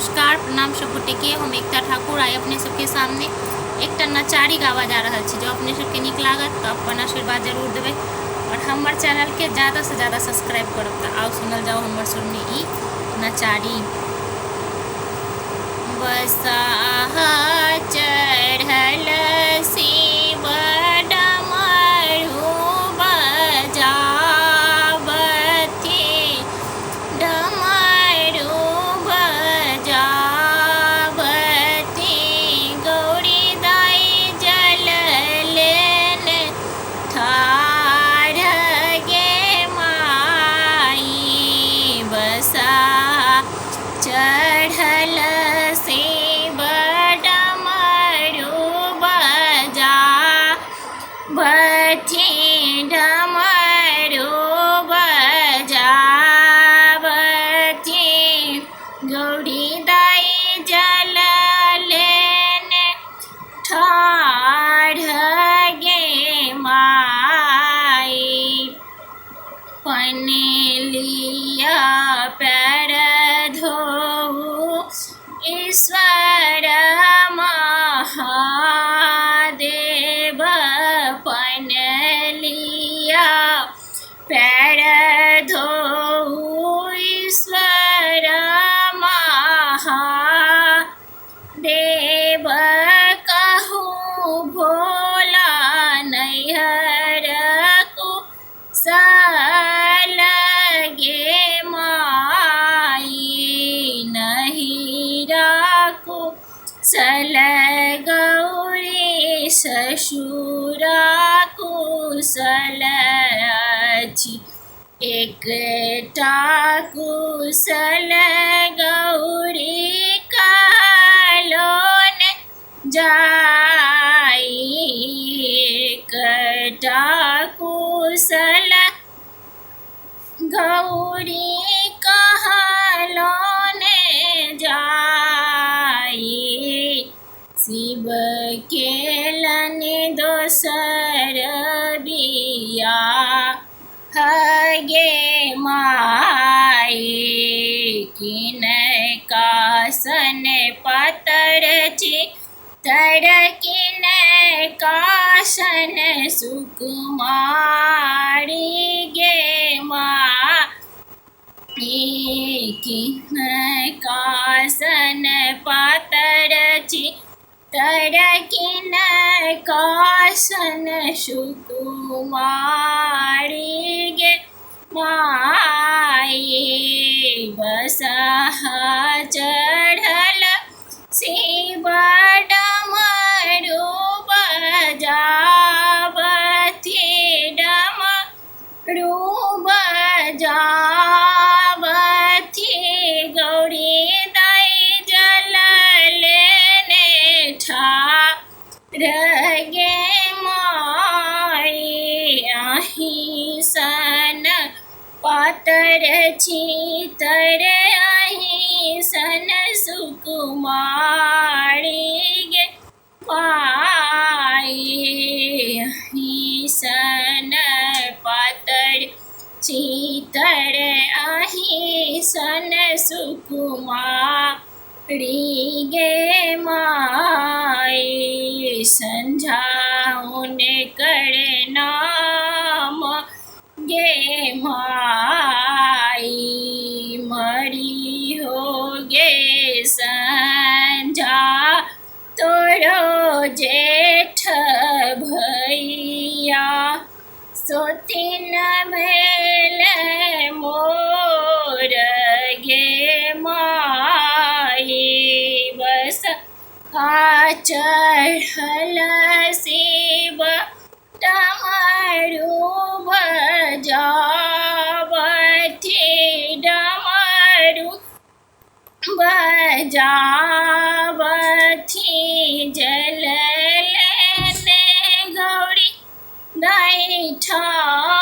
नमस्कार प्रणाम सबगोटे के। हम एकता ठाकुर आए अपने सबके सामने एक नचारी गावा जा रहा है। जो अपने सबके निक लागत तो अपन आशीर्वाद जरूर देवे और हमार चैनल के ज़्यादा से ज़्यादा सब्सक्राइब करब। तो आओ सुनल जाओ हमार सुनने ई नचारी। बसाहा चढ़ल शिव डमरू बजावती, डमरू बजावती, गौरी दाई जल लेने ठाढ़ गे माई। बसाहा चढ़ल शिव डमरू बजावती, डमरू बजावती, गौरी दाई जल लेने ठाढ़ गे माई। पनेलिया पैर धोऊ ईश्वर महादेव, पनेलिया पैर धोऊ ईश्वर महादेव। कहूँ भोला नैहर को गे माई, नहिरा को सल गौरी ससुरा कुशल अछि। एकटा कुशल गौरी कहलोन जाई, एकटा कुशल गौरी कहलोन जाई। शिव केलन दोसर बियाह गे माई, किनका सन पातर चितर, किनका सन सुकुमारी गे माई। किनका सन पातर चितर, किनका सन सुकुमारी गे माई। बसाहा चढ़ल शिव डमरू बजावती, डमरू बजावती, गौरी दाई जल लेने ठाढ़ गे माई। अहीं सन पातर चितर, अहीं सन सुकुमारी गे माई। अहीं सन पातर चितर, अहीं सन सुकुमारी गे माई। संझाउन करे नाम गे माई, मरी हो गे संझा तोरो जेठ भैया। सोतिन भेल मोर गे माई। बसाहा चढ़ल शिव डमरू बजावती, डमरू बजावती, जल लेने गौरी दाई ठाढ़